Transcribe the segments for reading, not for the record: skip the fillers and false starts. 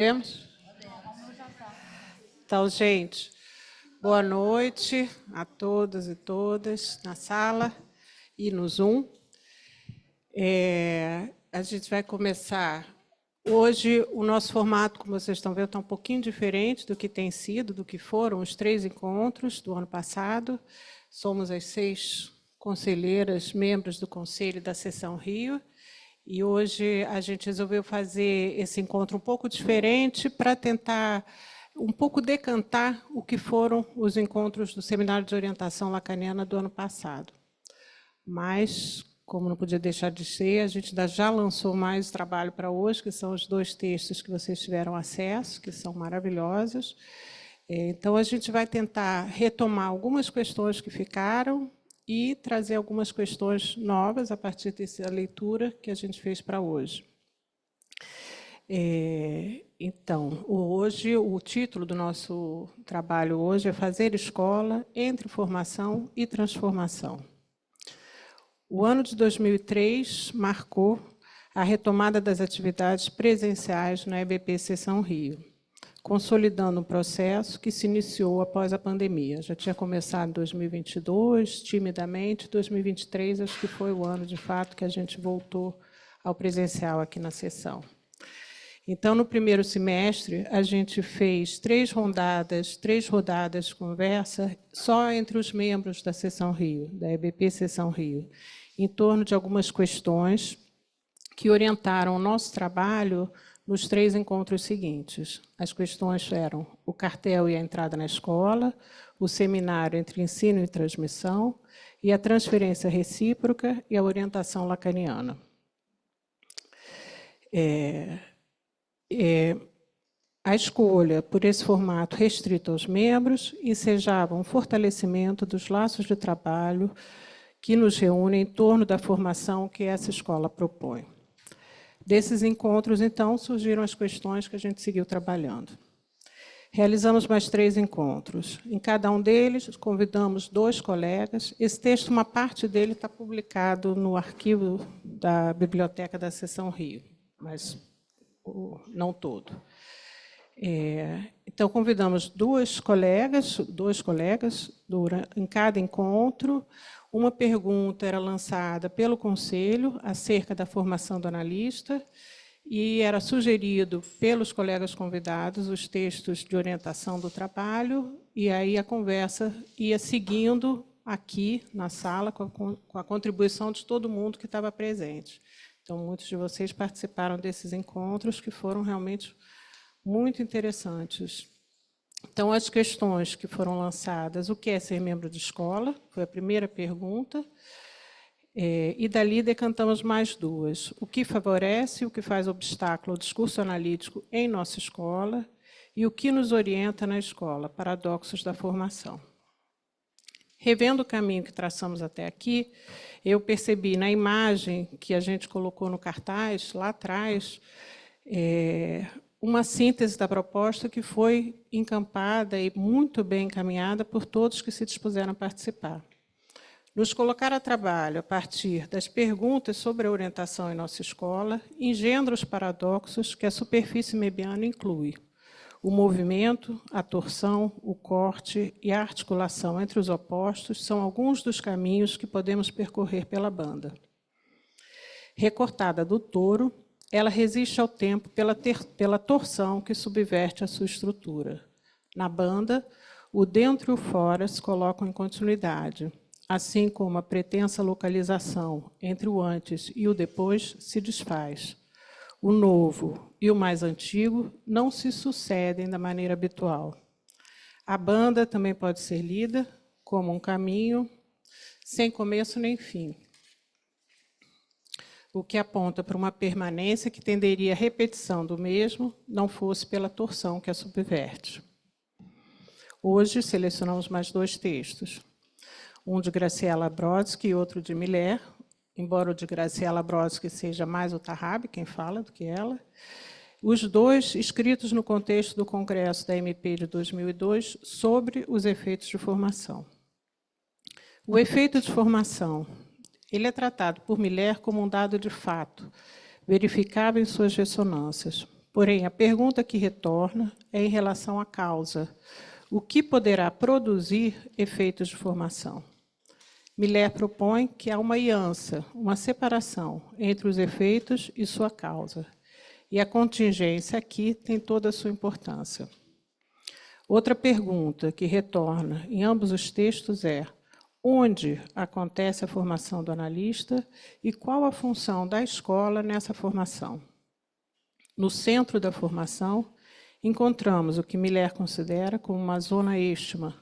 Podemos? Então, gente, boa noite a todos e todas na sala e no Zoom. A gente vai começar. Hoje, o nosso formato, como vocês estão vendo, está um pouquinho diferente do que tem sido, do que foram os 3 encontros do ano passado. Somos as 6 conselheiras, membros do Conselho da Seção Rio, e hoje a gente resolveu fazer esse encontro um pouco diferente para tentar um pouco decantar o que foram os encontros do Seminário de Orientação Lacaniana do ano passado. Mas, como não podia deixar de ser, a gente ainda já lançou mais trabalho para hoje, que são os 2 textos que vocês tiveram acesso, que são maravilhosos. Então, a gente vai tentar retomar algumas questões que ficaram e trazer algumas questões novas a partir dessa leitura que a gente fez para hoje. Então, hoje, o título do nosso trabalho hoje é Fazer Escola entre Formação e Transformação. O ano de 2003 marcou a retomada das atividades presenciais na EBP Seção Rio, consolidando um processo que se iniciou após a pandemia. Já tinha começado em 2022, timidamente. 2023, acho que foi o ano, de fato, que a gente voltou ao presencial aqui na sessão. Então, no primeiro semestre, a gente fez 3 rodadas de conversa só entre os membros da Seção Rio, da EBP Seção Rio, em torno de algumas questões que orientaram o nosso trabalho nos 3 encontros seguintes. As questões eram o cartel e a entrada na escola, o seminário entre ensino e transmissão, e a transferência recíproca e a orientação lacaniana. A escolha por esse formato restrito aos membros ensejava um fortalecimento dos laços de trabalho que nos reúnem em torno da formação que essa escola propõe. Desses encontros, então, surgiram as questões que a gente seguiu trabalhando. Realizamos mais 3 encontros. Em cada um deles, convidamos 2 colegas. Esse texto, uma parte dele está publicado no arquivo da Biblioteca da Seção Rio, mas não todo. Então, convidamos 2 colegas em cada encontro. Uma pergunta era lançada pelo Conselho acerca da formação do analista e era sugerido pelos colegas convidados os textos de orientação do trabalho, e aí a conversa ia seguindo aqui na sala com a contribuição de todo mundo que estava presente. Então, muitos de vocês participaram desses encontros, que foram realmente muito interessantes. Então, as questões que foram lançadas: o que é ser membro de escola? Foi a primeira pergunta. E dali decantamos mais 2. O que favorece e o que faz obstáculo ao discurso analítico em nossa escola? E o que nos orienta na escola? Paradoxos da formação. Revendo o caminho que traçamos até aqui, eu percebi na imagem que a gente colocou no cartaz, lá atrás, uma síntese da proposta que foi encampada e muito bem encaminhada por todos que se dispuseram a participar. Nos colocar a trabalho a partir das perguntas sobre a orientação em nossa escola engendra os paradoxos que a superfície mebiana inclui. O movimento, a torção, o corte e a articulação entre os opostos são alguns dos caminhos que podemos percorrer pela banda. Recortada do touro, ela resiste ao tempo pela torção que subverte a sua estrutura. Na banda, o dentro e o fora se colocam em continuidade, assim como a pretensa localização entre o antes e o depois se desfaz. O novo e o mais antigo não se sucedem da maneira habitual. A banda também pode ser lida como um caminho sem começo nem fim, o que aponta para uma permanência que tenderia à repetição do mesmo, não fosse pela torção que a subverte. Hoje, selecionamos mais 2 textos, um de Graciela Brodsky e outro de Miller, embora o de Graciela Brodsky seja mais o Tarrabi quem fala do que ela. Os 2 escritos no contexto do Congresso da MP de 2002 sobre os efeitos de formação. O efeito de formação, ele é tratado por Miller como um dado de fato, verificável em suas ressonâncias. Porém, a pergunta que retorna é em relação à causa. O que poderá produzir efeitos de formação? Miller propõe que há uma aliança, uma separação entre os efeitos e sua causa. E a contingência aqui tem toda a sua importância. Outra pergunta que retorna em ambos os textos é: onde acontece a formação do analista e qual a função da escola nessa formação? No centro da formação, encontramos o que Miller considera como uma zona êxtima,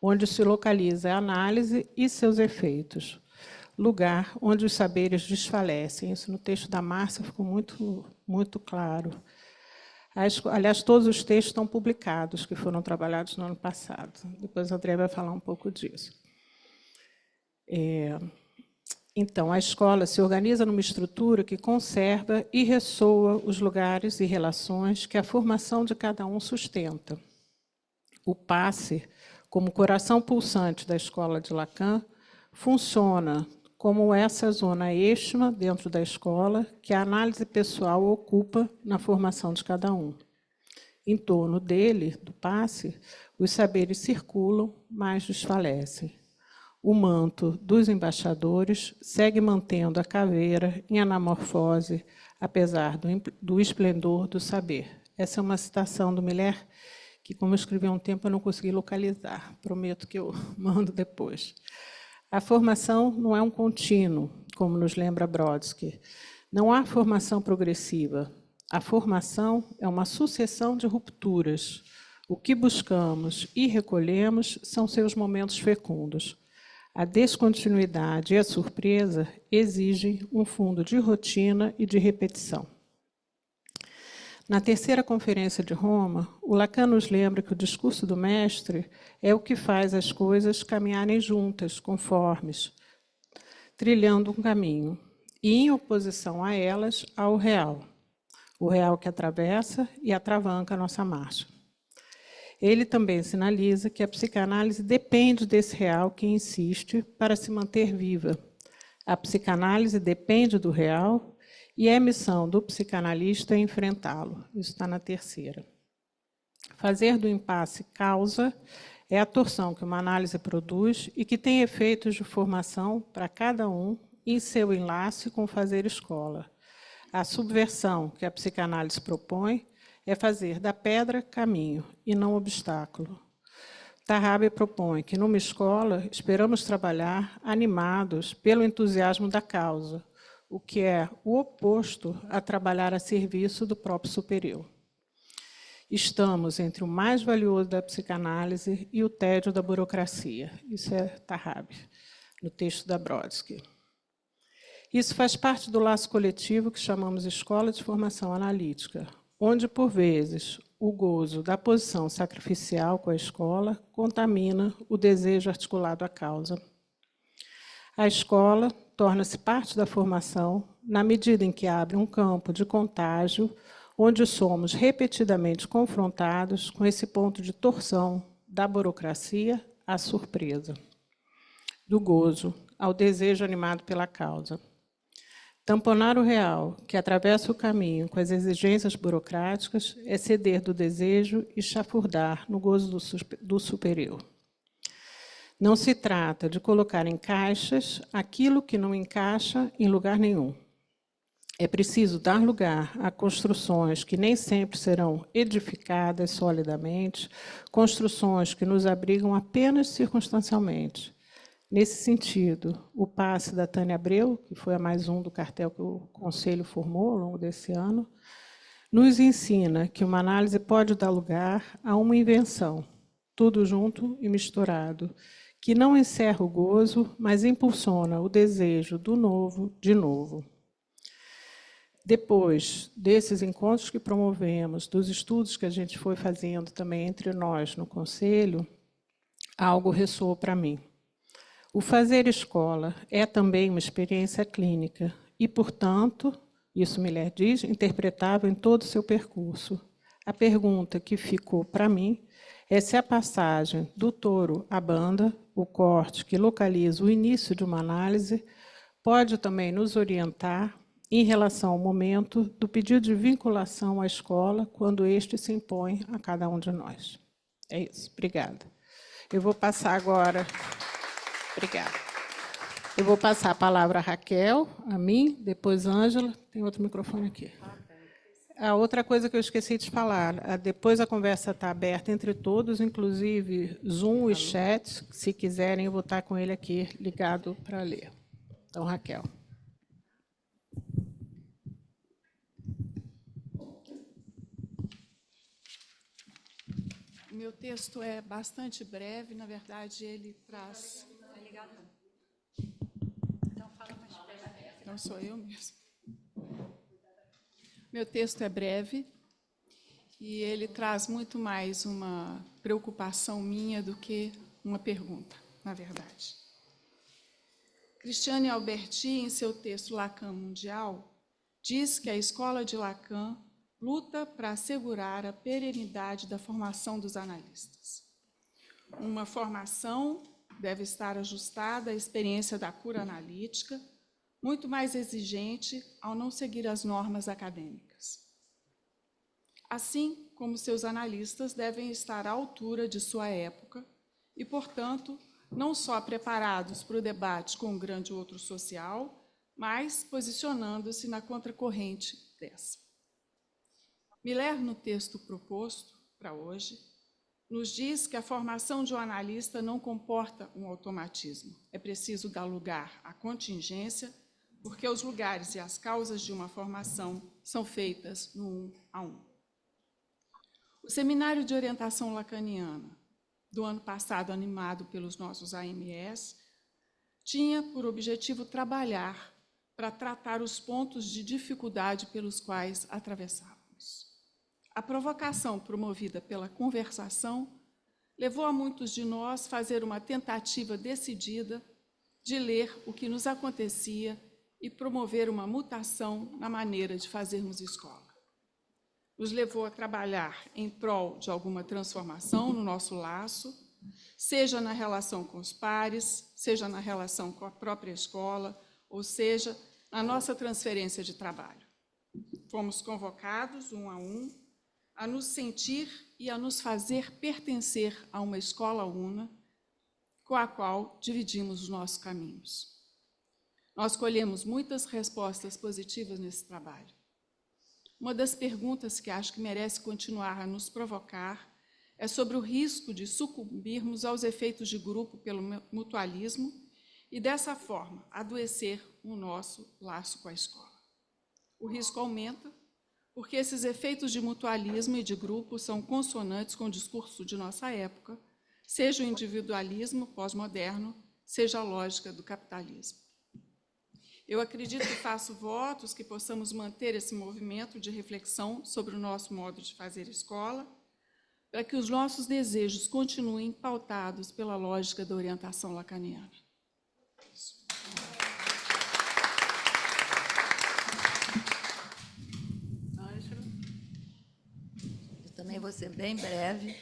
onde se localiza a análise e seus efeitos, lugar onde os saberes desfalecem. Isso no texto da Márcia ficou muito claro. Aliás, todos os textos estão publicados, que foram trabalhados no ano passado. Depois a André vai falar um pouco disso. Então, a escola se organiza numa estrutura que conserva e ressoa os lugares e relações que a formação de cada um sustenta. O passe, como coração pulsante da escola de Lacan, funciona como essa zona êxtima dentro da escola que a análise pessoal ocupa na formação de cada um. Em torno dele, do passe, os saberes circulam, mas desfalecem. O manto dos embaixadores segue mantendo a caveira em anamorfose, apesar do esplendor do saber. Essa é uma citação do Miller, que, como eu escrevi há um tempo, eu não consegui localizar. Prometo que eu mando depois. A formação não é um contínuo, como nos lembra Brodsky. Não há formação progressiva. A formação é uma sucessão de rupturas. O que buscamos e recolhemos são seus momentos fecundos. A descontinuidade e a surpresa exigem um fundo de rotina e de repetição. Na terceira conferência de Roma, o Lacan nos lembra que o discurso do mestre é o que faz as coisas caminharem juntas, conformes, trilhando um caminho, e em oposição a elas, há o real que atravessa e atravanca a nossa marcha. Ele também sinaliza que a psicanálise depende desse real que insiste para se manter viva. A psicanálise depende do real e a missão do psicanalista é enfrentá-lo. Isso está na terceira. Fazer do impasse causa é a torção que uma análise produz e que tem efeitos de formação para cada um em seu enlace com o fazer escola. A subversão que a psicanálise propõe é fazer da pedra caminho e não obstáculo. Tahabe propõe que, numa escola, esperamos trabalhar animados pelo entusiasmo da causa, o que é o oposto a trabalhar a serviço do próprio superior. Estamos entre o mais valioso da psicanálise e o tédio da burocracia. Isso é Tahabe, no texto da Brodsky. Isso faz parte do laço coletivo que chamamos Escola de Formação Analítica, onde, por vezes, o gozo da posição sacrificial com a escola contamina o desejo articulado à causa. A escola torna-se parte da formação na medida em que abre um campo de contágio onde somos repetidamente confrontados com esse ponto de torção da burocracia à surpresa, do gozo ao desejo animado pela causa. Tamponar o real, que atravessa o caminho com as exigências burocráticas, é ceder do desejo e chafurdar no gozo do superior. Não se trata de colocar em caixas aquilo que não encaixa em lugar nenhum. É preciso dar lugar a construções que nem sempre serão edificadas solidamente, construções que nos abrigam apenas circunstancialmente. Nesse sentido, o passe da Tânia Abreu, que foi a mais um do cartel que o Conselho formou ao longo desse ano, nos ensina que uma análise pode dar lugar a uma invenção, tudo junto e misturado, que não encerra o gozo, mas impulsiona o desejo do novo de novo. Depois desses encontros que promovemos, dos estudos que a gente foi fazendo também entre nós no Conselho, algo ressoou para mim. O fazer escola é também uma experiência clínica e, portanto, isso Miller diz, interpretável em todo o seu percurso. A pergunta que ficou para mim é se a passagem do touro à banda, o corte que localiza o início de uma análise, pode também nos orientar em relação ao momento do pedido de vinculação à escola, quando este se impõe a cada um de nós. É isso. Obrigada. Eu vou passar agora... Obrigada. Eu vou passar a palavra a Raquel, a mim, depois a Ângela. Tem outro microfone aqui. A outra coisa que eu esqueci de falar, depois a conversa está aberta entre todos, inclusive Zoom e chat. Se quiserem, eu vou estar com ele aqui ligado para ler. Então, Raquel. O meu texto é bastante breve, na verdade, ele traz... Então, fala mais perto. Não sou eu mesmo. Meu texto é breve e ele traz muito mais uma preocupação minha do que uma pergunta, na verdade. Christiane Alberti, em seu texto Lacan Mundial, diz que a escola de Lacan luta para assegurar a perenidade da formação dos analistas. Uma formação deve estar ajustada à experiência da cura analítica, muito mais exigente ao não seguir as normas acadêmicas. Assim como seus analistas devem estar à altura de sua época e, portanto, não só preparados para o debate com o grande outro social, mas posicionando-se na contracorrente dessa. Miller, no texto proposto para hoje, nos diz que a formação de um analista não comporta um automatismo. É preciso dar lugar à contingência, porque os lugares e as causas de uma formação são feitas no 1 a 1. O Seminário de Orientação Lacaniana, do ano passado, animado pelos nossos AMS, tinha por objetivo trabalhar para tratar os pontos de dificuldade pelos quais atravessávamos. A provocação promovida pela conversação levou a muitos de nós a fazer uma tentativa decidida de ler o que nos acontecia e promover uma mutação na maneira de fazermos escola. Nos levou a trabalhar em prol de alguma transformação no nosso laço, seja na relação com os pares, seja na relação com a própria escola, ou seja, na nossa transferência de trabalho. Fomos convocados, 1 a 1, a nos sentir e a nos fazer pertencer a uma escola una, com a qual dividimos os nossos caminhos. Nós colhemos muitas respostas positivas nesse trabalho. Uma das perguntas que acho que merece continuar a nos provocar é sobre o risco de sucumbirmos aos efeitos de grupo pelo mutualismo e, dessa forma, adoecer o nosso laço com a escola. O risco aumenta porque esses efeitos de mutualismo e de grupo são consonantes com o discurso de nossa época, seja o individualismo pós-moderno, seja a lógica do capitalismo. Eu acredito e faço votos que possamos manter esse movimento de reflexão sobre o nosso modo de fazer escola, para que os nossos desejos continuem pautados pela lógica da orientação lacaniana. Eu também vou ser bem breve.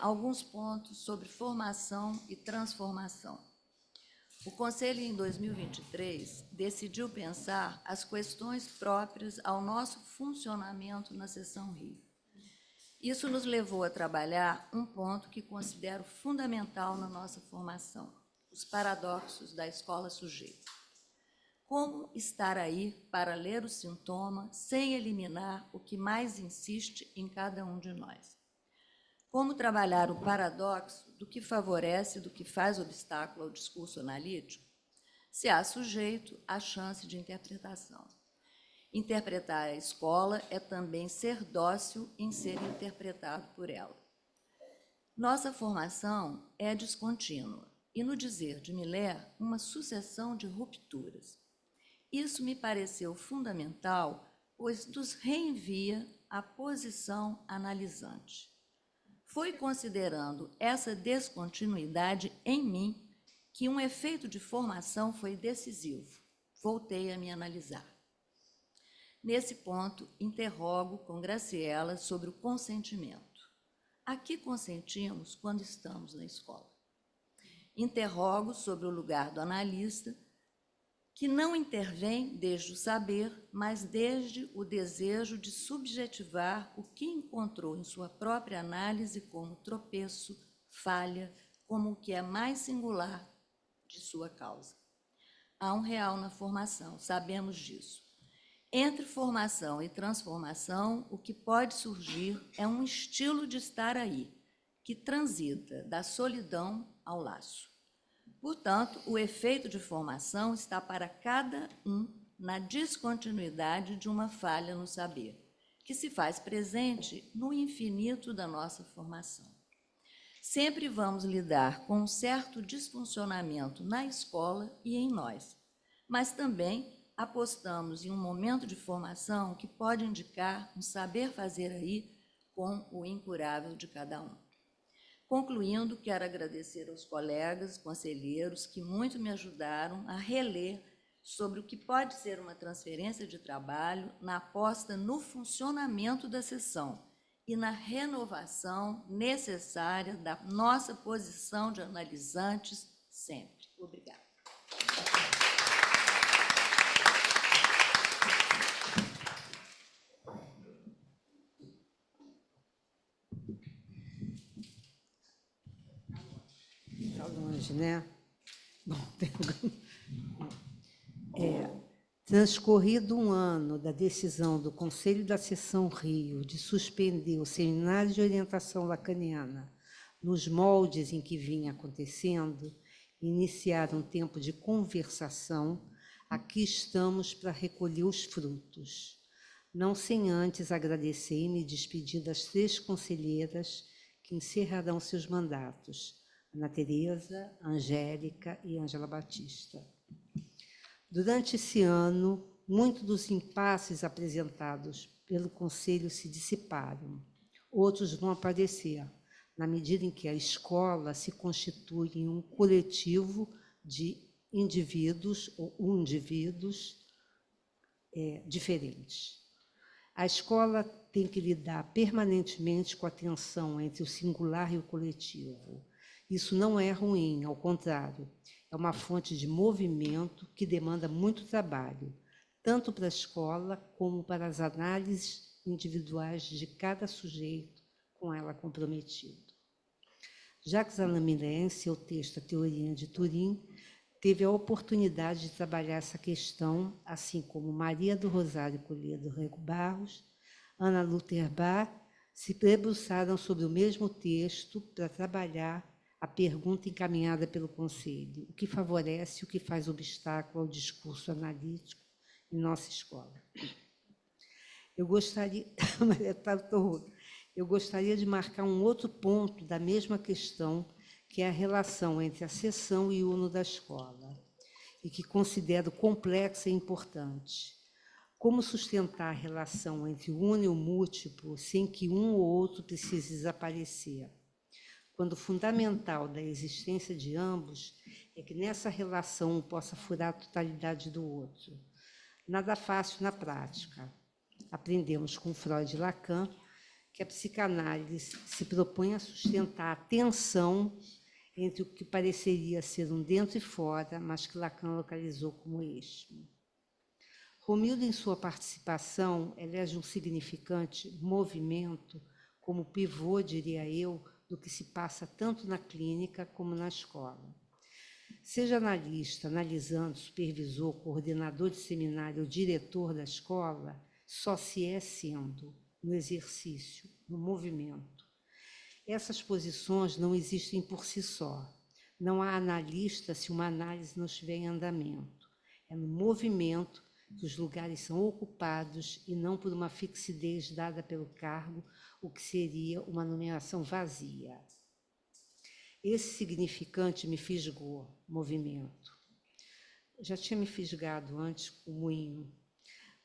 Alguns pontos sobre formação e transformação. O Conselho, em 2023, decidiu pensar as questões próprias ao nosso funcionamento na Seção Rio. Isso nos levou a trabalhar um ponto que considero fundamental na nossa formação, os paradoxos da escola sujeita. Como estar aí para ler o sintoma sem eliminar o que mais insiste em cada um de nós? Como trabalhar o paradoxo do que favorece e do que faz obstáculo ao discurso analítico? Se há sujeito, há chance de interpretação. Interpretar a escola é também ser dócil em ser interpretado por ela. Nossa formação é descontínua e, no dizer de Miller, uma sucessão de rupturas. Isso me pareceu fundamental, pois nos reenvia à posição analisante. Foi considerando essa descontinuidade em mim que um efeito de formação foi decisivo. Voltei a me analisar. Nesse ponto, interrogo com Graciela sobre o consentimento. A que consentimos quando estamos na escola? Interrogo sobre o lugar do analista, que não intervém desde o saber, mas desde o desejo de subjetivar o que encontrou em sua própria análise como tropeço, falha, como o que é mais singular de sua causa. Há um real na formação, sabemos disso. Entre formação e transformação, o que pode surgir é um estilo de estar aí, que transita da solidão ao laço. Portanto, o efeito de formação está para cada um na descontinuidade de uma falha no saber, que se faz presente no infinito da nossa formação. Sempre vamos lidar com um certo disfuncionamento na escola e em nós, mas também apostamos em um momento de formação que pode indicar um saber fazer aí com o incurável de cada um. Concluindo, quero agradecer aos colegas, conselheiros, que muito me ajudaram a reler sobre o que pode ser uma transferência de trabalho na aposta no funcionamento da sessão e na renovação necessária da nossa posição de analisantes sempre. Obrigada. Está longe, né? Bom, transcorrido um ano da decisão do Conselho da Seção Rio de suspender o Seminário de Orientação Lacaniana nos moldes em que vinha acontecendo, iniciar um tempo de conversação, aqui estamos para recolher os frutos. Não sem antes agradecer e me despedir das 3 conselheiras que encerrarão seus mandatos, Ana Tereza, Angélica e Ângela Batista. Durante esse ano, muitos dos impasses apresentados pelo Conselho se dissiparam. Outros vão aparecer, na medida em que a escola se constitui em um coletivo de indivíduos ou indivíduos diferentes. A escola tem que lidar permanentemente com a tensão entre o singular e o coletivo. Isso não é ruim, ao contrário, é uma fonte de movimento que demanda muito trabalho, tanto para a escola como para as análises individuais de cada sujeito com ela comprometido. Jacques Alain Millet, em seu texto A Teoria de Turim, teve a oportunidade de trabalhar essa questão, assim como Maria do Rosário Colhedo Rego Barros, Ana Lutherbach, se debruçaram sobre o mesmo texto para trabalhar a pergunta encaminhada pelo Conselho: o que favorece e o que faz obstáculo ao discurso analítico em nossa escola? Eu gostaria de marcar um outro ponto da mesma questão, que é a relação entre a seção e o uno da escola, e que considero complexa e importante. Como sustentar a relação entre o uno e o múltiplo sem que um ou outro precise desaparecer? Quando o fundamental da existência de ambos é que nessa relação um possa furar a totalidade do outro. Nada fácil na prática. Aprendemos com Freud e Lacan que a psicanálise se propõe a sustentar a tensão entre o que pareceria ser um dentro e fora, mas que Lacan localizou como eixo. Romildo, em sua participação, elege um significante movimento como pivô, diria eu, do que se passa tanto na clínica como na escola. Seja analista, analisando, supervisor, coordenador de seminário ou diretor da escola, só se é sendo, no exercício, no movimento. Essas posições não existem por si só. Não há analista se uma análise não estiver em andamento. É no movimento que os lugares são ocupados e não por uma fixidez dada pelo cargo, o que seria uma nomeação vazia. Esse significante me fisgou, movimento. Já tinha me fisgado antes com o moinho.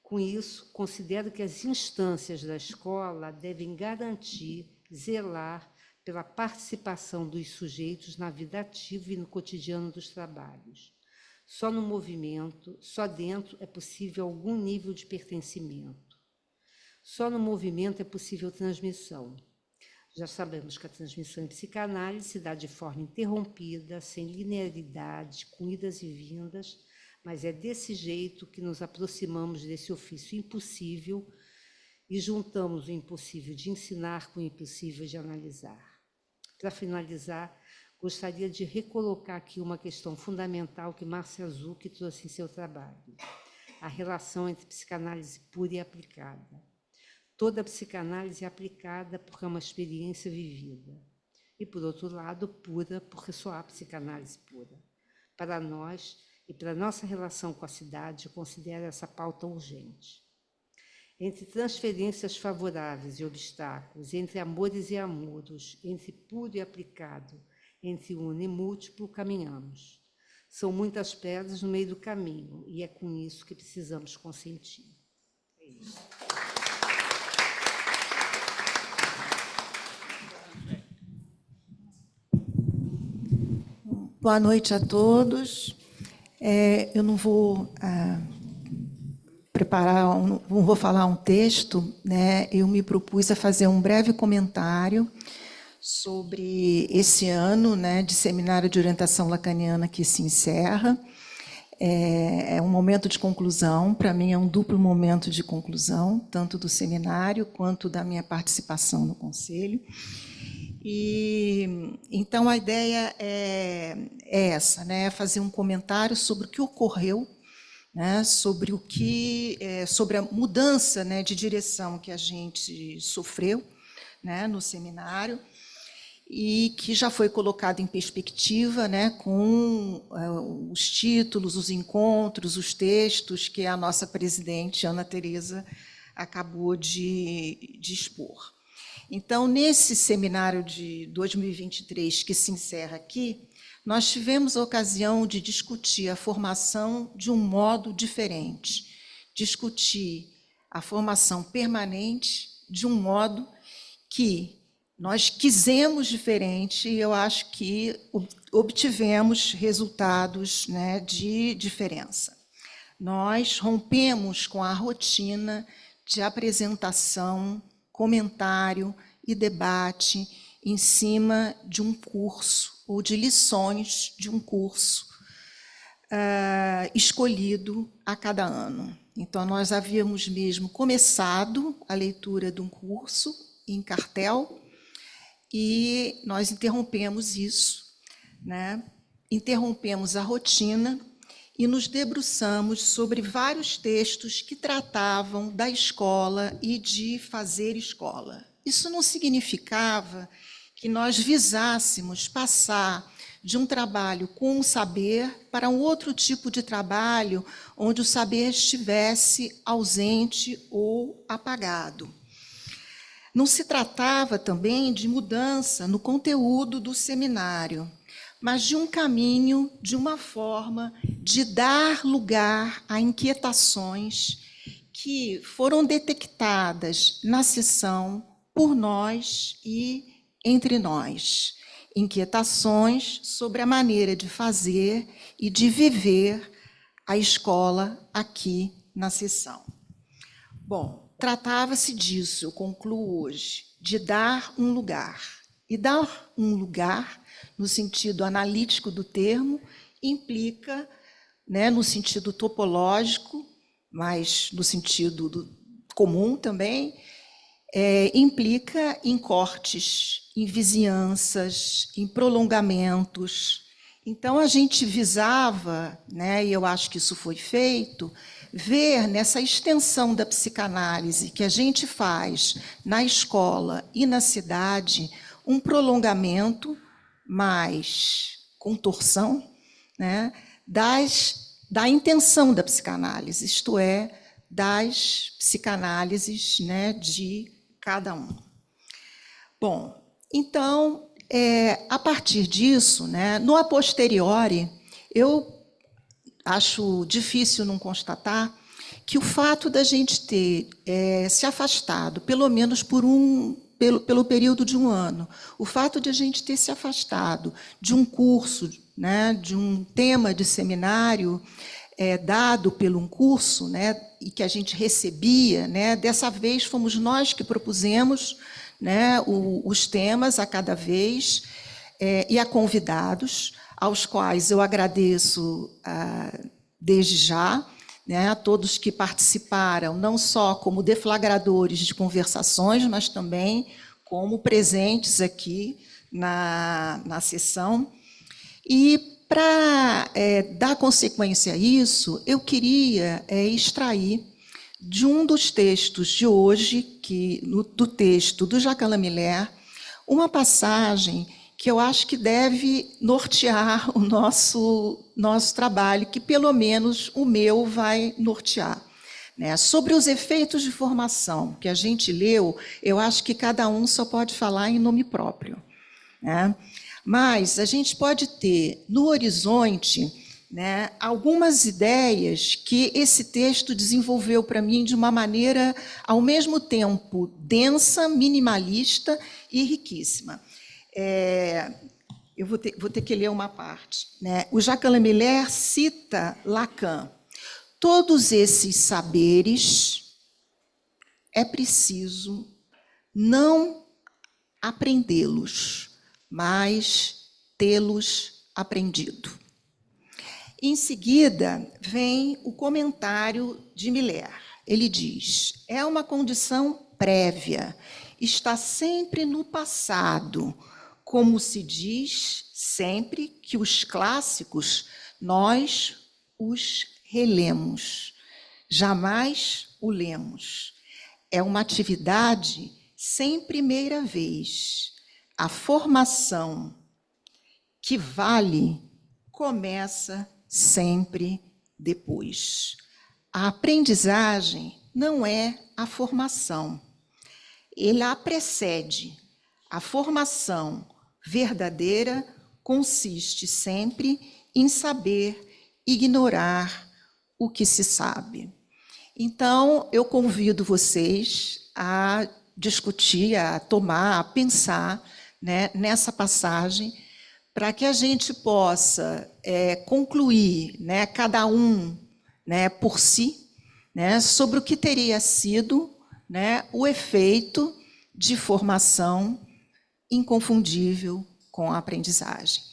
Com isso, considero que as instâncias da escola devem garantir, zelar pela participação dos sujeitos na vida ativa e no cotidiano dos trabalhos. Só no movimento, só dentro é possível algum nível de pertencimento. Só no movimento é possível transmissão. Já sabemos que a transmissão em psicanálise se dá de forma interrompida, sem linearidade, com idas e vindas, mas é desse jeito que nos aproximamos desse ofício impossível e juntamos o impossível de ensinar com o impossível de analisar. Para finalizar, gostaria de recolocar aqui uma questão fundamental que Márcia Zucchi trouxe em seu trabalho: a relação entre psicanálise pura e aplicada. Toda psicanálise é aplicada porque é uma experiência vivida. E, por outro lado, pura porque só há psicanálise pura. Para nós e para nossa relação com a cidade, eu considero essa pauta urgente. Entre transferências favoráveis e obstáculos, entre amores e amuros, entre puro e aplicado, entre uno e múltiplo, caminhamos. São muitas pedras no meio do caminho, e é com isso que precisamos consentir. É isso. Boa noite a todos. Eu não vou não vou falar um texto, né? Eu me propus a fazer um breve comentário sobre esse ano, né, de seminário de orientação lacaniana que se encerra. É um momento de conclusão, para mim é um duplo momento de conclusão, tanto do seminário quanto da minha participação no Conselho. E então a ideia é essa, né, fazer um comentário sobre o que ocorreu, né, sobre sobre a mudança, né, de direção que a gente sofreu, né, no seminário, e que já foi colocado em perspectiva, né, com os títulos, os encontros, os textos que a nossa presidente, Ana Tereza, acabou de expor. Então, nesse seminário de 2023, que se encerra aqui, nós tivemos a ocasião de discutir a formação de um modo diferente, discutir a formação permanente de um modo que nós quisemos diferente, e eu acho que obtivemos resultados, né, de diferença. Nós rompemos com a rotina de apresentação, comentário e debate em cima de um curso, ou de lições de um curso escolhido a cada ano. Então, nós havíamos mesmo começado a leitura de um curso em cartel, e nós interrompemos isso, né? Interrompemos a rotina e nos debruçamos sobre vários textos que tratavam da escola e de fazer escola. Isso não significava que nós visássemos passar de um trabalho com o saber para um outro tipo de trabalho, onde o saber estivesse ausente ou apagado. Não se tratava também de mudança no conteúdo do seminário, mas de um caminho, de uma forma de dar lugar a inquietações que foram detectadas na sessão por nós e entre nós. Inquietações sobre a maneira de fazer e de viver a escola aqui na sessão. Bom, tratava-se disso, eu concluo hoje, de dar um lugar. E dar um lugar, no sentido analítico do termo, implica, né, no sentido topológico, mas no sentido comum também, implica em cortes, em vizinhanças, em prolongamentos. Então, a gente visava, né, e eu acho que isso foi feito, ver nessa extensão da psicanálise que a gente faz na escola e na cidade um prolongamento, mais contorção, né, da intenção da psicanálise, isto é, das psicanálises, né, de cada um. Bom, então, a partir disso, né, no a posteriori, eu acho difícil não constatar que o fato da gente ter se afastado, pelo menos pelo período de um ano, o fato de a gente ter se afastado de um curso, né, de um tema de seminário dado pelo um curso, né, e que a gente recebia, né, dessa vez fomos nós que propusemos, né, os temas a cada vez, e a convidados, aos quais eu agradeço desde já, né, a todos que participaram, não só como deflagradores de conversações, mas também como presentes aqui na sessão. E, para dar consequência a isso, eu queria extrair de um dos textos de hoje, do texto do Jacques Miller, uma passagem que eu acho que deve nortear o nosso trabalho, que pelo menos o meu vai nortear. Né? Sobre os efeitos de formação que a gente leu, eu acho que cada um só pode falar em nome próprio. Né? Mas a gente pode ter no horizonte, né, algumas ideias que esse texto desenvolveu para mim de uma maneira, ao mesmo tempo, densa, minimalista e riquíssima. Eu vou ter que ler uma parte. Né? O Jacques Miller cita Lacan. Todos esses saberes é preciso não aprendê-los, mas tê-los aprendido. Em seguida, vem o comentário de Miller. Ele diz: é uma condição prévia, está sempre no passado, como se diz sempre que os clássicos nós os relemos, jamais o lemos. É uma atividade sem primeira vez. A formação que vale começa sempre depois. A aprendizagem não é a formação. Ela a precede. A formação verdadeira consiste sempre em saber ignorar o que se sabe. Então, eu convido vocês a discutir, a tomar, a pensar, né, nessa passagem, para que a gente possa concluir, né, cada um, né, por si, né, sobre o que teria sido, né, o efeito de formação inconfundível com a aprendizagem.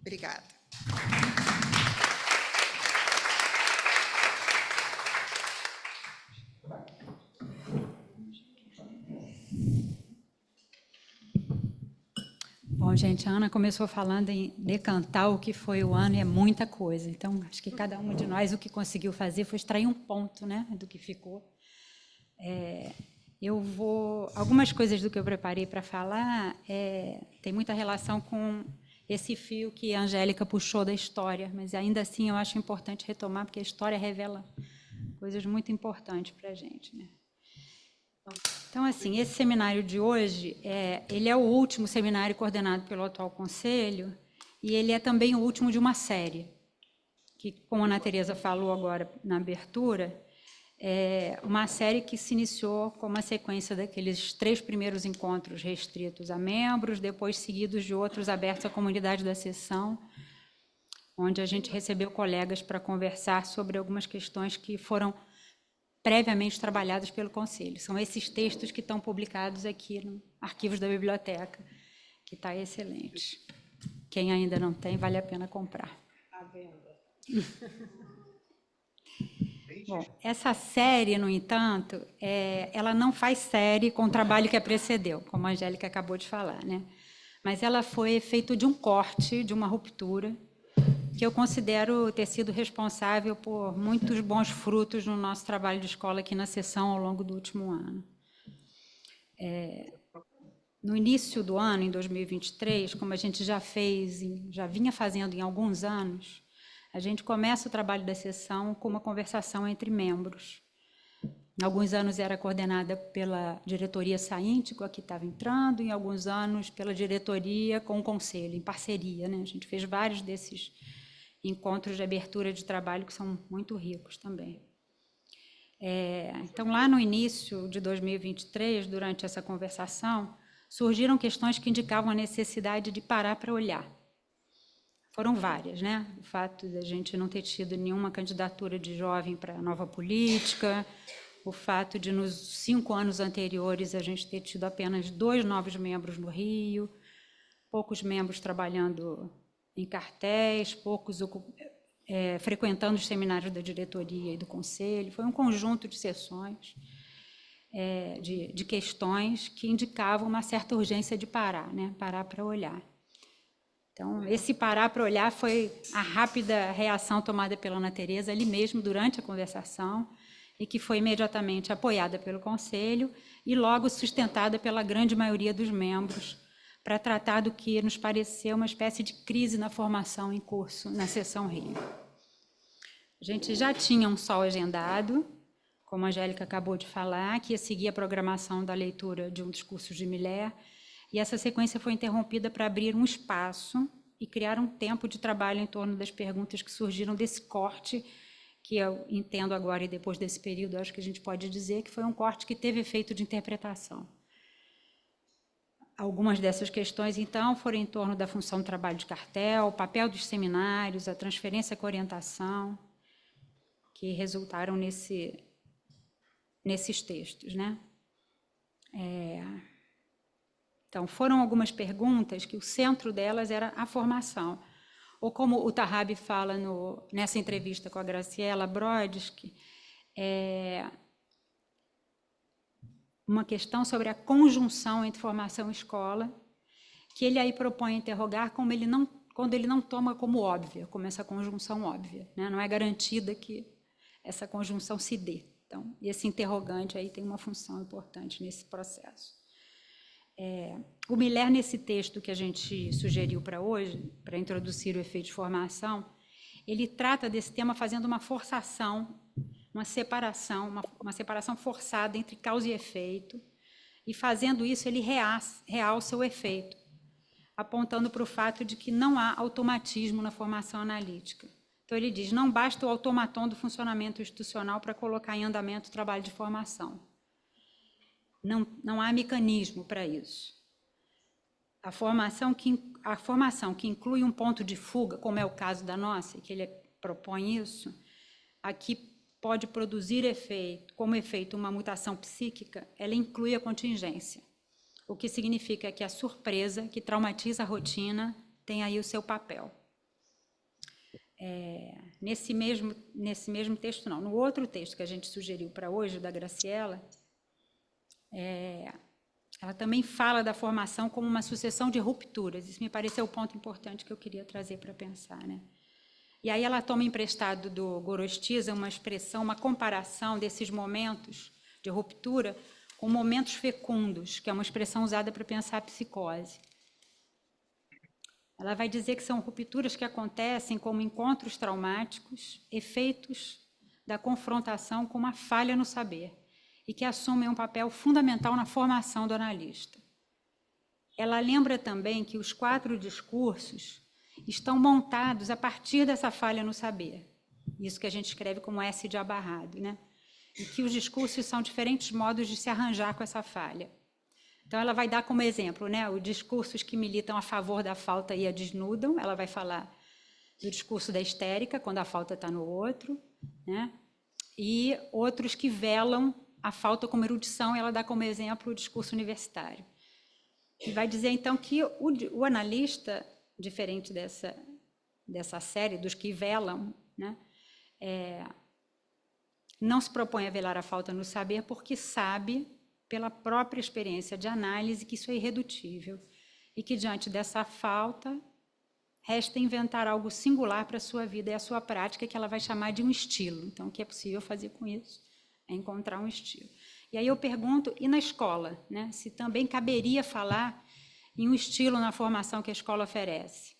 Obrigada. Bom, gente, a Ana começou falando em decantar o que foi o ano, e é muita coisa. Então, acho que cada uma de nós o que conseguiu fazer foi extrair um ponto, né, do que ficou. Algumas coisas do que eu preparei para falar tem muita relação com esse fio que a Angélica puxou da história, mas ainda assim eu acho importante retomar, porque a história revela coisas muito importantes para a gente, né? Então, assim, esse seminário de hoje, ele é o último seminário coordenado pelo atual Conselho, e ele é também o último de uma série, que, como a Ana Tereza falou agora na abertura, é uma série que se iniciou com uma sequência daqueles 3 primeiros encontros restritos a membros, depois seguidos de outros abertos à comunidade da sessão, onde a gente recebeu colegas para conversar sobre algumas questões que foram previamente trabalhadas pelo Conselho. São esses textos que estão publicados aqui no Arquivos da Biblioteca, que está excelente. Quem ainda não tem, vale a pena comprar. À venda. Bom, essa série, no entanto, ela não faz série com o trabalho que a precedeu, como a Angélica acabou de falar, né? Mas ela foi feito de um corte, de uma ruptura, que eu considero ter sido responsável por muitos bons frutos no nosso trabalho de escola aqui na sessão ao longo do último ano. No início do ano, em 2023, como a gente já vinha fazendo em alguns anos, a gente começa o trabalho da sessão com uma conversação entre membros. Em alguns anos era coordenada pela diretoria Saíntico, que estava entrando, em alguns anos pela diretoria com o conselho, em parceria, né? A gente fez vários desses encontros de abertura de trabalho que são muito ricos também. Então, lá no início de 2023, durante essa conversação, surgiram questões que indicavam a necessidade de parar para olhar. Foram várias, né? O fato de a gente não ter tido nenhuma candidatura de jovem para a nova política, o fato de, nos 5 anos anteriores, a gente ter tido apenas 2 novos membros no Rio, poucos membros trabalhando em cartéis, poucos frequentando os seminários da diretoria e do conselho. Foi um conjunto de sessões, de questões que indicavam uma certa urgência de parar, né? Parar para olhar. Então, esse parar para olhar foi a rápida reação tomada pela Ana Tereza ali mesmo, durante a conversação, e que foi imediatamente apoiada pelo Conselho e logo sustentada pela grande maioria dos membros, para tratar do que nos pareceu uma espécie de crise na formação em curso na Seção Rio. A gente já tinha um sol agendado, como a Angélica acabou de falar, que ia seguir a programação da leitura de um dos cursos de Miller, e essa sequência foi interrompida para abrir um espaço e criar um tempo de trabalho em torno das perguntas que surgiram desse corte, que eu entendo agora e depois desse período, acho que a gente pode dizer que foi um corte que teve efeito de interpretação. Algumas dessas questões, então, foram em torno da função do trabalho de cartel, o papel dos seminários, a transferência com orientação, que resultaram nesses textos, né? Então, foram algumas perguntas que o centro delas era a formação. Ou como o Tahabi fala nessa entrevista com a Graciela Brodsky, uma questão sobre a conjunção entre formação e escola, que ele aí propõe interrogar quando ele não toma como óbvia, como essa conjunção óbvia, né? Não é garantida que essa conjunção se dê. Então, esse interrogante aí tem uma função importante nesse processo. O Miller, nesse texto que a gente sugeriu para hoje, para introduzir o efeito de formação, ele trata desse tema fazendo uma forçação, uma separação forçada entre causa e efeito, e fazendo isso ele realça o efeito, apontando para o fato de que não há automatismo na formação analítica. Então ele diz, não basta o automaton do funcionamento institucional para colocar em andamento o trabalho de formação. Não há mecanismo para isso. A formação que inclui um ponto de fuga, como é o caso da nossa, que ele propõe isso, aqui pode produzir como efeito uma mutação psíquica, ela inclui a contingência, o que significa que a surpresa, que traumatiza a rotina, tem aí o seu papel. Nesse mesmo texto, não, no outro texto que a gente sugeriu para hoje, da Graciela, ela também fala da formação como uma sucessão de rupturas. Isso me pareceu o ponto importante que eu queria trazer para pensar, né? E aí ela toma emprestado do Gorostiza uma expressão, uma comparação desses momentos de ruptura com momentos fecundos, que é uma expressão usada para pensar a psicose. Ela vai dizer que são rupturas que acontecem como encontros traumáticos, efeitos da confrontação com uma falha no saber, e que assumem um papel fundamental na formação do analista. Ela lembra também que os 4 discursos estão montados a partir dessa falha no saber, isso que a gente escreve como S de abarrado, né? E que os discursos são diferentes modos de se arranjar com essa falha. Então, ela vai dar como exemplo, né, os discursos que militam a favor da falta e a desnudam, ela vai falar do discurso da histérica, quando a falta está no outro, né? E outros que velam a falta como erudição, ela dá como exemplo o discurso universitário. E vai dizer, então, que o analista, diferente dessa série, dos que velam, né, não se propõe a velar a falta no saber, porque sabe, pela própria experiência de análise, que isso é irredutível, e que, diante dessa falta, resta inventar algo singular para a sua vida e a sua prática, que ela vai chamar de um estilo. Então, o que é possível fazer com isso? É encontrar um estilo. E aí eu pergunto, e na escola, né, se também caberia falar em um estilo na formação que a escola oferece?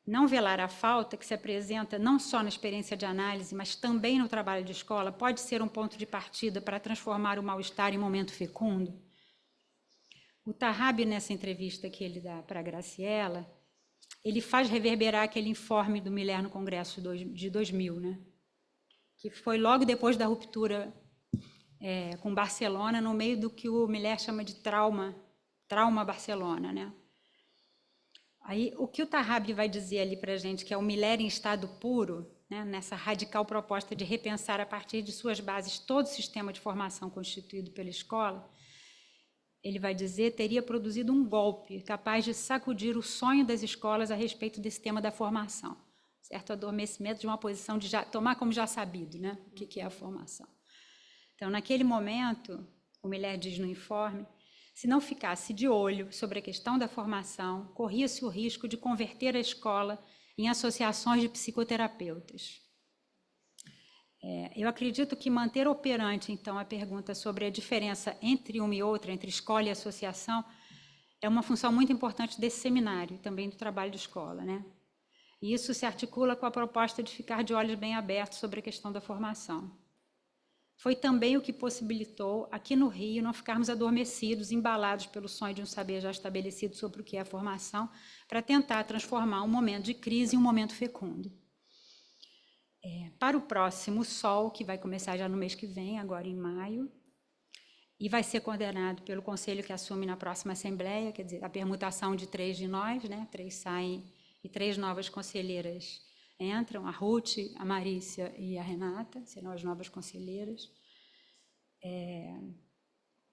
Não velar a falta, que se apresenta não só na experiência de análise, mas também no trabalho de escola, pode ser um ponto de partida para transformar o mal-estar em momento fecundo? O Tahabi, nessa entrevista que ele dá para a Graciela, ele faz reverberar aquele informe do Miller no Congresso de 2000, né? Que foi logo depois da ruptura com Barcelona, no meio do que o Miller chama de trauma Barcelona, né? Aí, o que o Tahabi vai dizer ali para a gente, que é o Miller em estado puro, né, nessa radical proposta de repensar a partir de suas bases todo o sistema de formação constituído pela escola, ele vai dizer, teria produzido um golpe capaz de sacudir o sonho das escolas a respeito desse tema da formação. Ou certo adormecimento de uma posição de tomar como já sabido, né, o que é a formação. Então, naquele momento, o Miller diz no informe, se não ficasse de olho sobre a questão da formação, corria-se o risco de converter a escola em associações de psicoterapeutas. Eu acredito que manter operante, então, a pergunta sobre a diferença entre uma e outra, entre escola e associação, é uma função muito importante desse seminário, também do trabalho de escola, né? E isso se articula com a proposta de ficar de olhos bem abertos sobre a questão da formação. Foi também o que possibilitou, aqui no Rio, não ficarmos adormecidos, embalados pelo sonho de um saber já estabelecido sobre o que é a formação, para tentar transformar um momento de crise em um momento fecundo. Para o próximo SOL, que vai começar já no mês que vem, agora em maio, e vai ser coordenado pelo conselho que assume na próxima Assembleia, quer dizer, a permutação de 3 de nós, né? 3 saem e 3 novas conselheiras entram, a Ruth, a Marícia e a Renata, serão as novas conselheiras.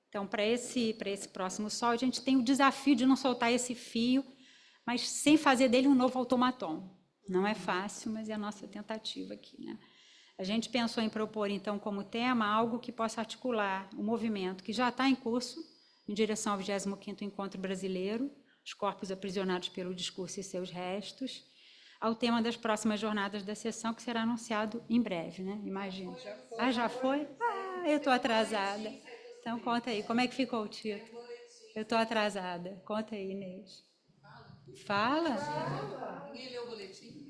Então, para esse próximo SOL, a gente tem o desafio de não soltar esse fio, mas sem fazer dele um novo automaton. Não é fácil, mas é a nossa tentativa aqui, né? A gente pensou em propor, então, como tema, algo que possa articular o movimento que já está em curso, em direção ao 25º Encontro Brasileiro, os corpos aprisionados pelo discurso e seus restos, ao tema das próximas jornadas da sessão, que será anunciado em breve, né? Imagino. Já foi? Eu estou atrasada. Então, conta aí, como é que ficou o título? Eu estou atrasada. Conta aí, Inês. Fala. Ninguém leu o boletim?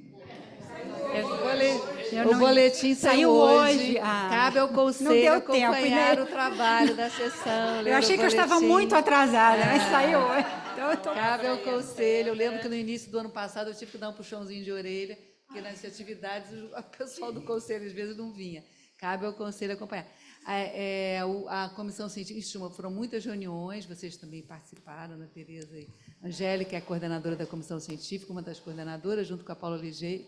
O boletim saiu hoje. Cabe ao conselho acompanhar o trabalho da sessão. Eu achei que eu estava muito atrasada, mas saiu hoje. Então, cabe ao conselho. Eu lembro que no início do ano passado eu tive que dar um puxãozinho de orelha, porque nas atividades o pessoal do conselho às vezes não vinha. Cabe ao conselho acompanhar. A comissão científica, foram muitas reuniões, vocês também participaram, Ana Tereza e Angélica, é a coordenadora da comissão científica, uma das coordenadoras, junto com a Paula Ligeiro,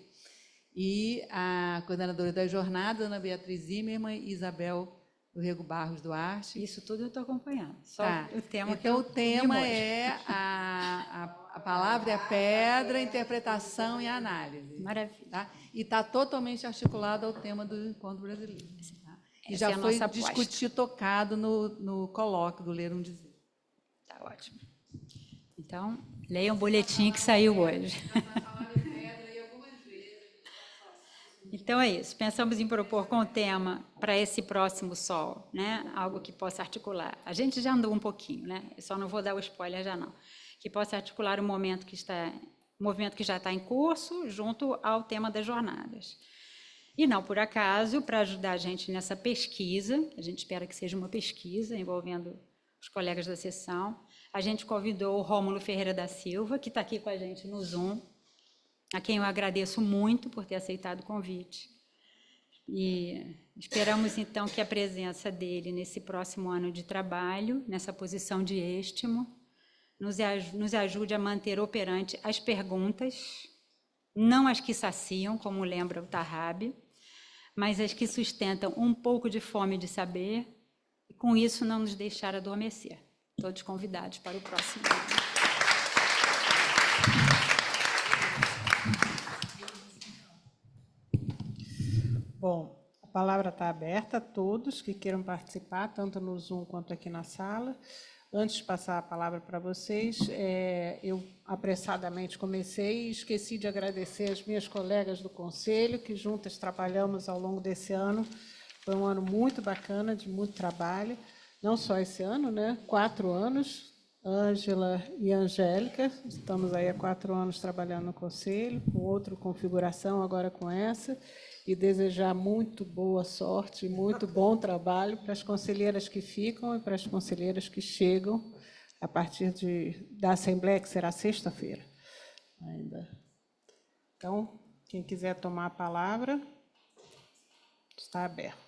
e a coordenadora das jornadas, Ana Beatriz Zimmermann e Isabel do Rego Barros Duarte. Isso tudo eu estou acompanhando. Só o tema então, o tema é a palavra é a pedra, a interpretação e a análise. Maravilha. Tá? E está totalmente articulado ao tema do Encontro Brasileiro. Tá? E já foi discutido, tocado no colóquio do Ler um Dizer. Está ótimo. Então, leiam o boletim que saiu hoje. Então, é isso. Pensamos em propor com o tema para esse próximo SOL, né? Algo que possa articular. A gente já andou um pouquinho, né? Eu só não vou dar o spoiler já não. Que possa articular o movimento que já está em curso, junto ao tema das jornadas. E não por acaso, para ajudar a gente nessa pesquisa, a gente espera que seja uma pesquisa envolvendo os colegas da sessão, a gente convidou o Rômulo Ferreira da Silva, que está aqui com a gente no Zoom, a quem eu agradeço muito por ter aceitado o convite. E esperamos, então, que a presença dele nesse próximo ano de trabalho, nessa posição de êstimo, nos ajude a manter operante as perguntas, não as que saciam, como lembra o Tarrabi, mas as que sustentam um pouco de fome de saber, e com isso não nos deixar adormecer. Todos convidados para o próximo ano. Bom, a palavra está aberta a todos que queiram participar, tanto no Zoom quanto aqui na sala. Antes de passar a palavra para vocês, eu apressadamente comecei e esqueci de agradecer as minhas colegas do Conselho, que juntas trabalhamos ao longo desse ano. Foi um ano muito bacana, de muito trabalho. Não só esse ano, né? 4 anos, Ângela e Angélica, estamos aí há 4 anos trabalhando no Conselho, com outra configuração, agora com essa, e desejar muito boa sorte, muito bom trabalho para as conselheiras que ficam e para as conselheiras que chegam a partir da Assembleia, que será sexta-feira ainda. Então, quem quiser tomar a palavra, está aberto.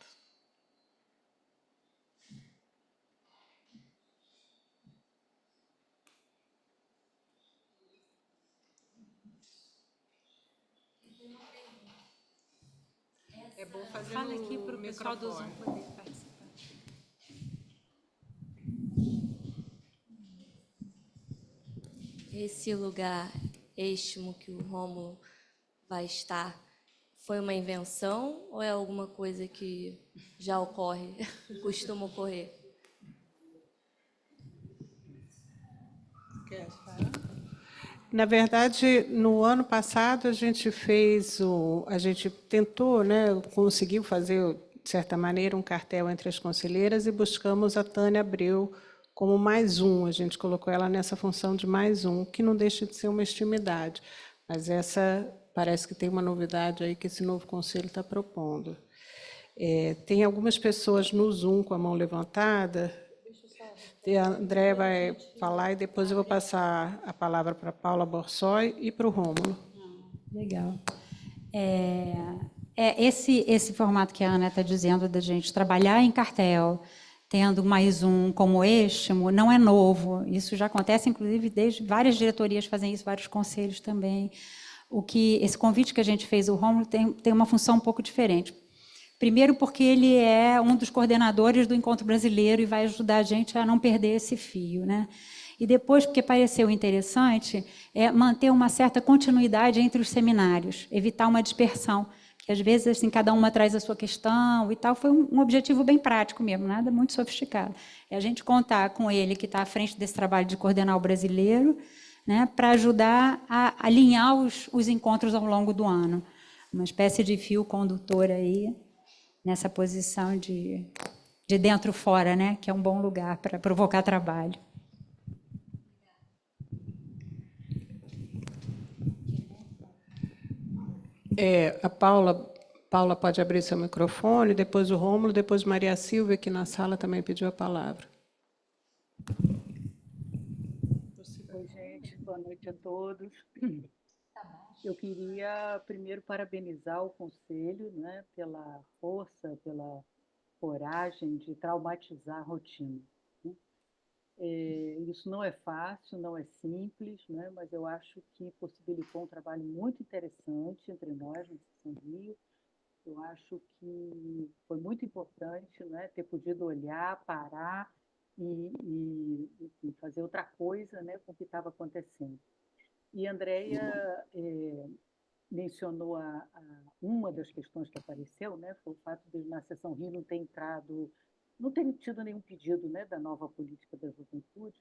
É bom fazer Fala aqui para o pessoal do Zoom poder participar. Esse lugar êstimo que o Rômulo vai estar, foi uma invenção ou é alguma coisa que já ocorre, costuma ocorrer? Na verdade, no ano passado, a gente tentou, né, conseguiu fazer, de certa maneira, um cartel entre as conselheiras e buscamos a Tânia Abreu como mais um. A gente colocou ela nessa função de mais um, que não deixa de ser uma extremidade. Mas essa parece que tem uma novidade aí que esse novo conselho está propondo. Tem algumas pessoas no Zoom com a mão levantada. A André vai falar e depois eu vou passar a palavra para a Paula Borsoi e para o Rômulo. Legal. Esse formato que a Ana está dizendo da gente trabalhar em cartel, tendo mais um como êxtimo, não é novo. Isso já acontece, inclusive, desde várias diretorias fazem isso, vários conselhos também. Esse convite que a gente fez, o Rômulo, tem uma função um pouco diferente. Primeiro, porque ele é um dos coordenadores do Encontro Brasileiro e vai ajudar a gente a não perder esse fio, né? E depois, porque pareceu interessante, manter uma certa continuidade entre os seminários, evitar uma dispersão, que às vezes assim, cada uma traz a sua questão e tal. Foi um objetivo bem prático mesmo, nada muito sofisticado. É a gente contar com ele, que está à frente desse trabalho de coordenar o brasileiro, né, para ajudar a alinhar os encontros ao longo do ano. Uma espécie de fio condutor aí, nessa posição de dentro fora, né, que é um bom lugar para provocar trabalho. A Paula pode abrir seu microfone, depois o Rômulo, depois Maria Silvia, que na sala também pediu a palavra. Oi, gente, boa noite a todos. Eu queria primeiro parabenizar o Conselho, né, pela força, pela coragem de traumatizar a rotina, né? Isso não é fácil, não é simples, né, mas eu acho que possibilitou um trabalho muito interessante entre nós, na Seção Rio. Eu acho que foi muito importante, né, ter podido olhar, parar e fazer outra coisa, né, com o que estava acontecendo. E a Andrea mencionou uma das questões que apareceu, né, foi o fato de, na Seção Rio, não ter tido nenhum pedido, né, da nova política da juventude.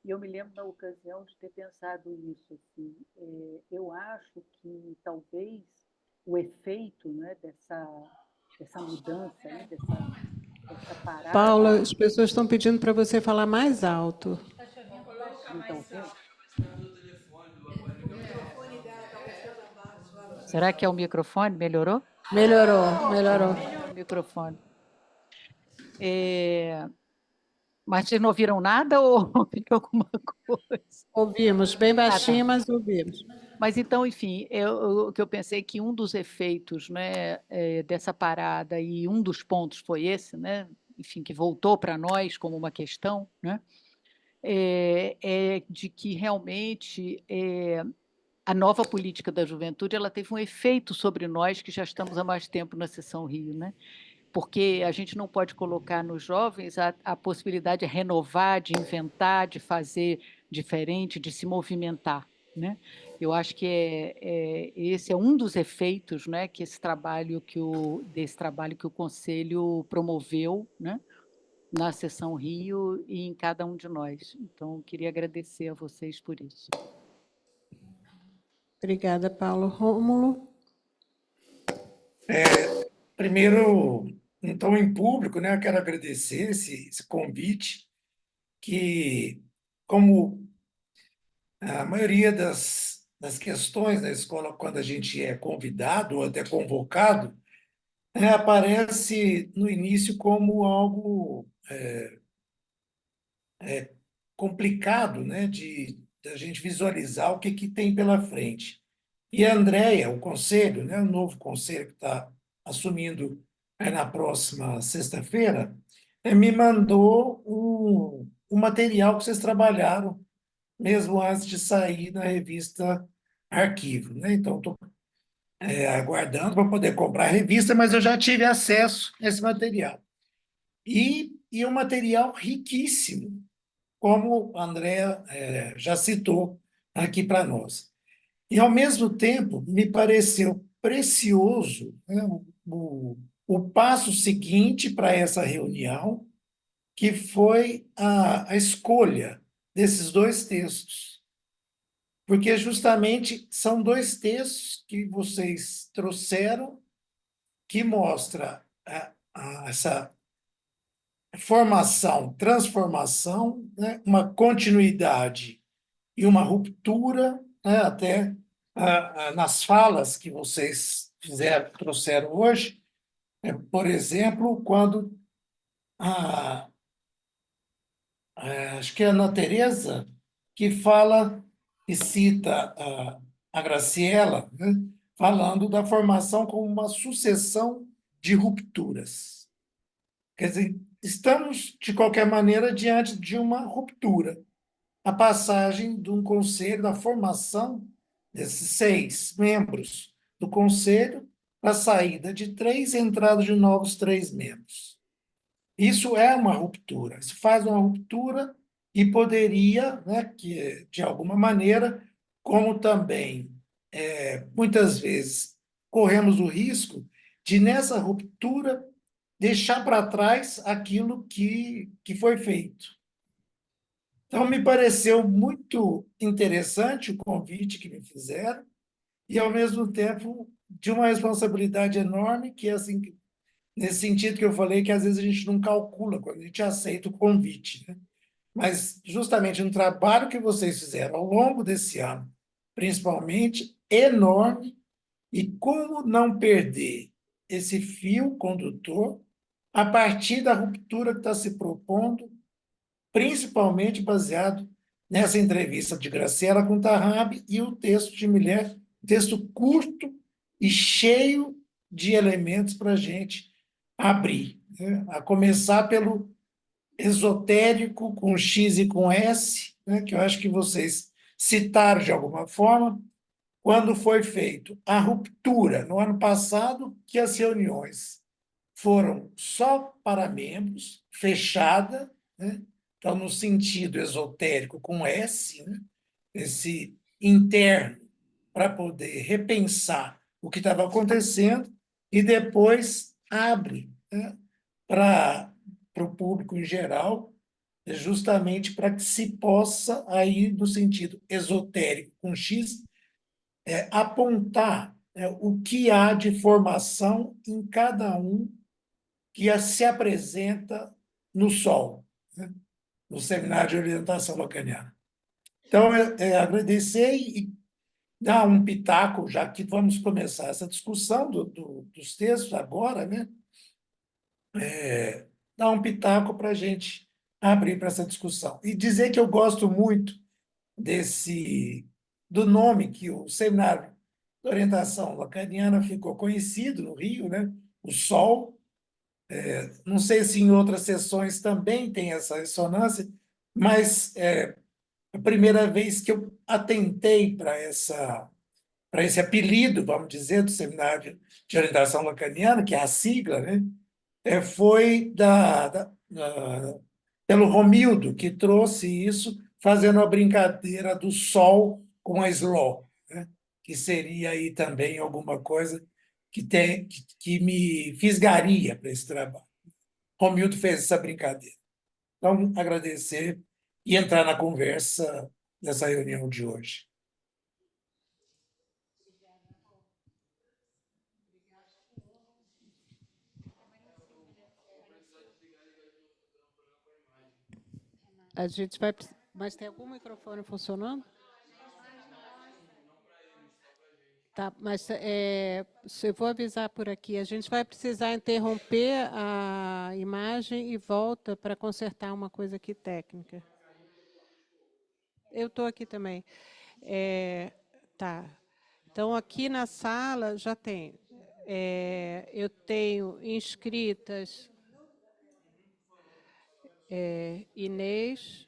E eu me lembro, na ocasião, de ter pensado isso. Assim, eu acho que, talvez, o efeito, né, dessa mudança, né, dessa parada... Paula, as pessoas estão pedindo para você falar mais alto. Então, Será que é o microfone? Melhorou? Melhorou, melhorou. O microfone. Mas vocês não ouviram nada ou ouviram alguma coisa? Ouvimos, bem baixinho, mas ouvimos. Mas então, enfim, o que eu pensei que um dos efeitos, né, dessa parada, e um dos pontos foi esse, né, enfim, que voltou para nós como uma questão, né, de que realmente a nova política da juventude ela teve um efeito sobre nós que já estamos há mais tempo na Seção Rio, né? Porque a gente não pode colocar nos jovens a possibilidade de renovar, de inventar, de fazer diferente, de se movimentar, né? Eu acho que esse é um dos efeitos, né, que desse trabalho que o Conselho promoveu, né, na Seção Rio e em cada um de nós. Então, queria agradecer a vocês por isso. Obrigada, Paulo. Rômulo? Primeiro, então, em público, né, eu quero agradecer esse convite, que, como a maioria das questões na escola, quando a gente é convidado ou até convocado, aparece no início como algo complicado, né, de a gente visualizar o que tem pela frente. E a Andrea, o conselho, né, o novo conselho que está assumindo na próxima sexta-feira, me mandou um material que vocês trabalharam mesmo antes de sair na revista Arquivo, né? Então, estou aguardando para poder comprar a revista, mas eu já tive acesso a esse material. E um material riquíssimo, como a Andrea já citou aqui para nós. E, ao mesmo tempo, me pareceu precioso, né, o passo seguinte para essa reunião, que foi a escolha desses dois textos. Porque justamente são dois textos que vocês trouxeram que mostra essa formação, transformação, né, uma continuidade e uma ruptura, né, até nas falas que vocês trouxeram hoje, por exemplo, quando acho que é a Ana Teresa que fala e cita a Graciela, né, falando da formação como uma sucessão de rupturas. Quer dizer, estamos, de qualquer maneira, diante de uma ruptura. A passagem de um conselho, da formação desses 6 membros do conselho, para a saída de 3 e entrada de novos 3 membros. Isso é uma ruptura, isso faz uma ruptura e poderia, né, que, de alguma maneira, como também, muitas vezes, corremos o risco de, nessa ruptura, deixar para trás aquilo que foi feito. Então, me pareceu muito interessante o convite que me fizeram e, ao mesmo tempo, de uma responsabilidade enorme, que é assim, nesse sentido que eu falei, que às vezes a gente não calcula quando a gente aceita o convite, né? Mas, justamente, no trabalho que vocês fizeram ao longo desse ano, principalmente, enorme, e como não perder esse fio condutor a partir da ruptura que está se propondo, principalmente baseado nessa entrevista de Graciela com Tarrabi e o texto de Miller, texto curto e cheio de elementos para a gente abrir, né? A começar pelo esotérico com X e com S, né? Que eu acho que vocês citaram de alguma forma, quando foi feito a ruptura no ano passado, que as reuniões foram só para membros, fechada, né? Então, no sentido esotérico com S, né? Esse interno, para poder repensar o que estava acontecendo, e depois abre, né, para o público em geral, justamente para que se possa, aí, no sentido esotérico com X, apontar, o que há de formação em cada um que se apresenta no Sol, né, no Seminário de Orientação Lacaniana. Então, agradecer e dar um pitaco, já que vamos começar essa discussão dos textos agora, né? Dar um pitaco para a gente abrir para essa discussão. E dizer que eu gosto muito do nome que o Seminário de Orientação Lacaniana ficou conhecido no Rio, né? O Sol. Não sei se em outras sessões também tem essa ressonância, mas a primeira vez que eu atentei para esse apelido, vamos dizer, do Seminário de Orientação Lacaniana, que é a sigla, né? Foi pelo Romildo, que trouxe isso, fazendo a brincadeira do Sol com a Sló, né? Que seria aí também alguma coisa que me fisgaria para esse trabalho. Romildo fez essa brincadeira. Então, agradecer e entrar na conversa dessa reunião de hoje. A gente vai... Mas tem algum microfone funcionando? Tá, mas eu vou avisar por aqui. A gente vai precisar interromper a imagem e volta para consertar uma coisa aqui técnica. Eu estou aqui também. Tá. Então, aqui na sala já tem. Eu tenho inscritas Inês,